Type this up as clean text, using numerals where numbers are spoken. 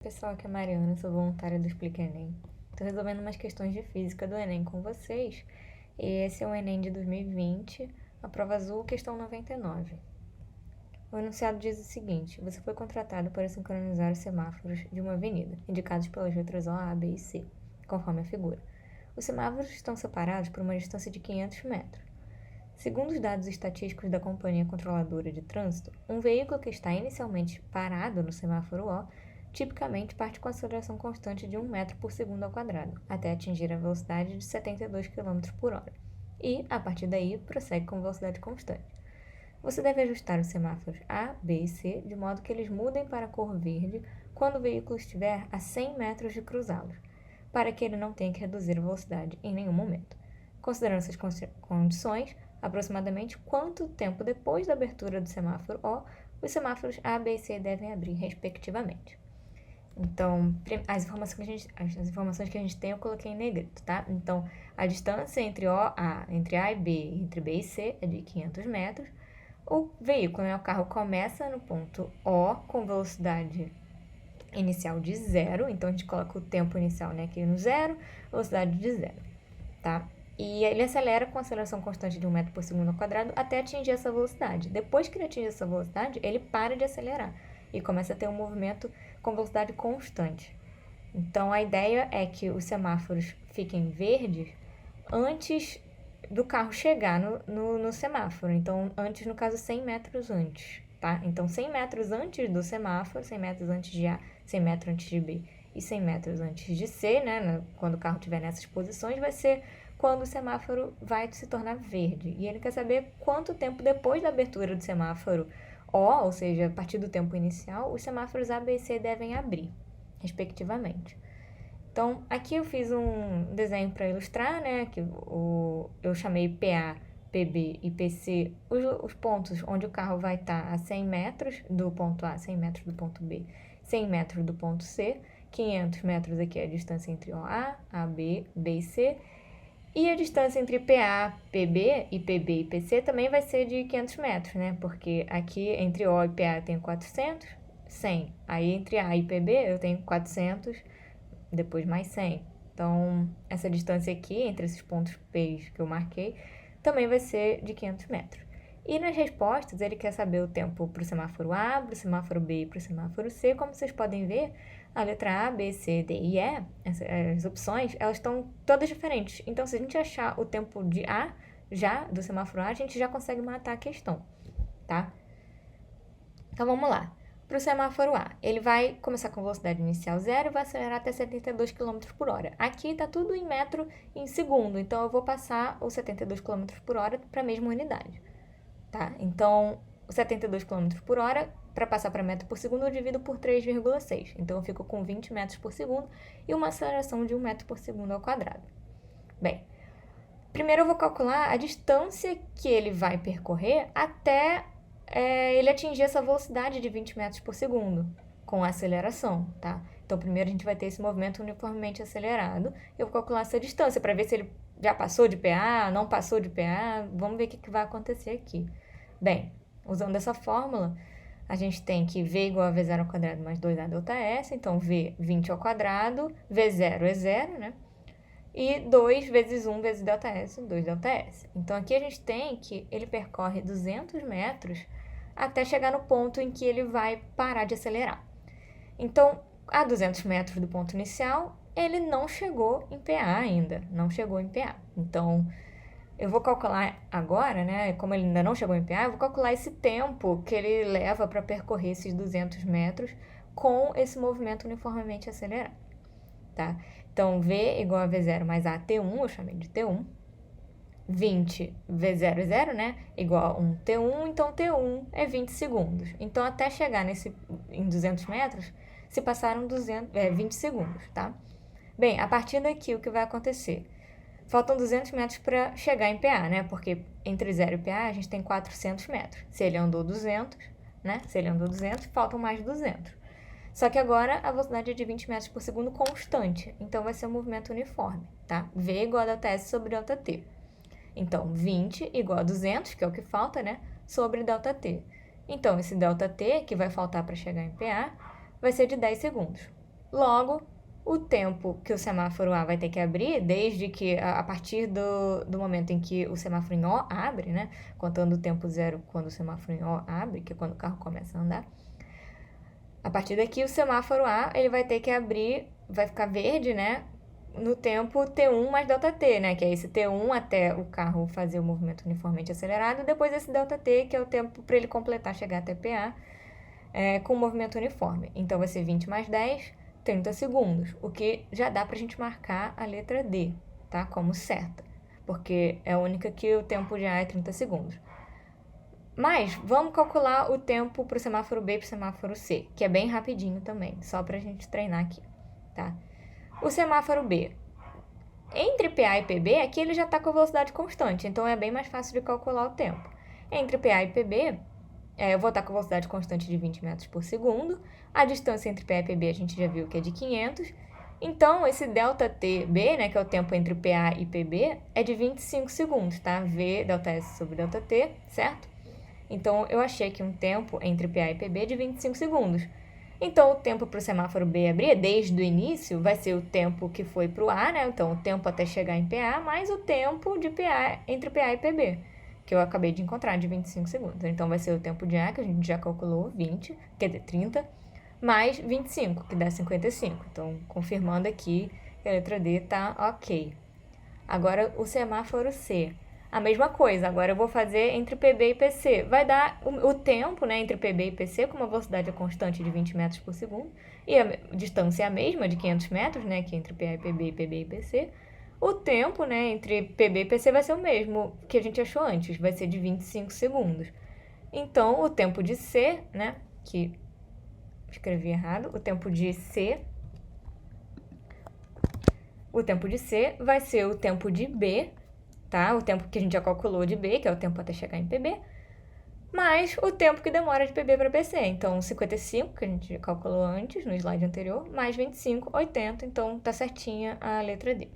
Pessoal, aqui é a Mariana, sou voluntária do Explica Enem. Estou resolvendo umas questões de física do Enem com vocês. Esse é o Enem de 2020, a prova azul, questão 99. O enunciado diz o seguinte: você foi contratado para sincronizar os semáforos de uma avenida, indicados pelas letras O, A, B e C, conforme a figura. Os semáforos estão separados por uma distância de 500 metros. Segundo os dados estatísticos da Companhia Controladora de Trânsito, um veículo que está inicialmente parado no semáforo O tipicamente parte com aceleração constante de 1 metro por segundo ao quadrado, até atingir a velocidade de 72 km por hora, e, a partir daí, prossegue com velocidade constante. Você deve ajustar os semáforos A, B e C de modo que eles mudem para a cor verde quando o veículo estiver a 100 metros de cruzá-los, para que ele não tenha que reduzir a velocidade em nenhum momento. Considerando essas condições, aproximadamente quanto tempo depois da abertura do semáforo O, os semáforos A, B e C devem abrir, respectivamente. Então, as informações que a gente tem eu coloquei em negrito, tá? Então, a distância entre A e B, entre B e C é de 500 metros. O veículo, né, o carro começa no ponto O com velocidade inicial de 0. Então, a gente coloca o tempo inicial, né, aqui no 0, velocidade de 0, tá? E ele acelera com aceleração constante de 1 metro por segundo ao quadrado até atingir essa velocidade. Depois que ele atinge essa velocidade, ele para de acelerar e começa a ter um movimento com velocidade constante. Então, a ideia é que os semáforos fiquem verdes antes do carro chegar no semáforo. Então, antes, no caso, 100 metros antes, tá? Então, 100 metros antes do semáforo, 100 metros antes de A, 100 metros antes de B e 100 metros antes de C, né? Quando o carro estiver nessas posições, vai ser quando o semáforo vai se tornar verde. E ele quer saber quanto tempo depois da abertura do semáforo ou seja, a partir do tempo inicial, os semáforos A, B e C devem abrir, respectivamente. Então, aqui eu fiz um desenho para ilustrar, né, que eu chamei PA, PB e PC os pontos onde o carro vai estar a 100 metros do ponto A, 100 metros do ponto B, 100 metros do ponto C, 500 metros aqui é a distância entre OA, AB, B e C, e a distância entre PA, PB e PB e PC também vai ser de 500 metros, né? Porque aqui entre O e PA eu tenho 400, 100. Aí entre A e PB eu tenho 400, depois mais 100. Então, essa distância aqui, entre esses pontos P que eu marquei, também vai ser de 500 metros. E nas respostas, ele quer saber o tempo para o semáforo A, para o semáforo B e para o semáforo C. Como vocês podem ver, a letra A, B, C, D e E, as opções, elas estão todas diferentes. Então, se a gente achar o tempo de A, já do semáforo A, a gente já consegue matar a questão, tá? Então, vamos lá. Para o semáforo A, ele vai começar com velocidade inicial 0 e vai acelerar até 72 km por hora. Aqui está tudo em metro em segundo, então eu vou passar os 72 km por hora para a mesma unidade, tá? Então, 72 km por hora, para passar para metro por segundo, eu divido por 3,6. Então, eu fico com 20 metros por segundo e uma aceleração de 1 metro por segundo ao quadrado. Bem, primeiro eu vou calcular a distância que ele vai percorrer até ele atingir essa velocidade de 20 metros por segundo, com a aceleração, tá? Então, primeiro a gente vai ter esse movimento uniformemente acelerado. Eu vou calcular essa distância para ver se ele já passou de PA, não passou de PA. Vamos ver o que vai acontecer aqui. Bem, usando essa fórmula, a gente tem que V igual a V0 ao quadrado mais 2A delta S. Então, V, 20 ao quadrado, V0 é 0, né? E 2 vezes 1 vezes delta S, 2 delta S. Então, aqui a gente tem que ele percorre 200 metros até chegar no ponto em que ele vai parar de acelerar. Então, a 200 metros do ponto inicial, ele não chegou em PA ainda, não chegou em PA. Então, eu vou calcular agora, né, como ele ainda não chegou em PA, eu vou calcular esse tempo que ele leva para percorrer esses 200 metros com esse movimento uniformemente acelerado, tá? Então, V igual a V0 mais A T1, eu chamei de T1. 20 V0 é 0, né? Igual a 1 T1, então T1 é 20 segundos. Então, até chegar em 200 metros, se passaram 20 segundos, tá? Bem, a partir daqui, o que vai acontecer? Faltam 200 metros para chegar em PA, né? Porque entre 0 e PA, a gente tem 400 metros. Se ele andou 200, né? Se ele andou 200, faltam mais 200. Só que agora a velocidade é de 20 metros por segundo constante. Então, vai ser um movimento uniforme, tá? V igual a delta S sobre delta T. Então, 20 igual a 200, que é o que falta, né? Sobre delta T. Então, esse delta T, que vai faltar para chegar em PA, vai ser de 10 segundos. Logo, o tempo que o semáforo A vai ter que abrir, desde que a partir do momento em que o semáforo em O abre, né? Contando o tempo zero quando o semáforo em O abre, que é quando o carro começa a andar. A partir daqui, o semáforo A ele vai ter que abrir, vai ficar verde, né? No tempo T1 mais ΔT, né? Que é esse T1 até o carro fazer o movimento uniformemente acelerado, e depois esse ΔT, que é o tempo para ele completar, chegar até PA, com o movimento uniforme. Então, vai ser 20 mais 10, 30 segundos, o que já dá pra gente marcar a letra D, tá? Como certa, porque é a única que o tempo de A é 30 segundos. Mas vamos calcular o tempo para o semáforo B e para o semáforo C, que é bem rapidinho também, só para a gente treinar aqui, tá? O semáforo B, entre PA e PB, aqui ele já está com a velocidade constante, então é bem mais fácil de calcular o tempo. Entre PA e PB, eu vou estar com a velocidade constante de 20 metros por segundo, a distância entre PA e PB a gente já viu que é de 500, então esse ΔTB, né, que é o tempo entre PA e PB, é de 25 segundos, tá? V ΔS sobre ΔT, certo? Então, eu achei aqui um tempo entre PA e PB de 25 segundos. Então, o tempo para o semáforo B abrir, desde o início, vai ser o tempo que foi para o A, né? Então, o tempo até chegar em PA, mais o tempo de PA entre PA e PB, que eu acabei de encontrar, de 25 segundos. Então, vai ser o tempo de A, que a gente já calculou, 20, quer dizer, 30, mais 25, que dá 55. Então, confirmando aqui que a letra D tá ok. Agora, o semáforo C. A mesma coisa, agora eu vou fazer entre PB e PC. Vai dar o tempo, né, entre PB e PC com uma velocidade constante de 20 metros por segundo. E a distância é a mesma, de 500 metros, né, que entre PA e PB e PB e PC. O tempo, né, entre PB e PC vai ser o mesmo que a gente achou antes, vai ser de 25 segundos. Então, o tempo de C, né, que escrevi errado, o tempo de C vai ser o tempo de B, tá? O tempo que a gente já calculou de B, que é o tempo até chegar em PB, mais o tempo que demora de PB para PC. Então, 55, que a gente calculou antes, no slide anterior, mais 25, 80. Então, tá certinha a letra D.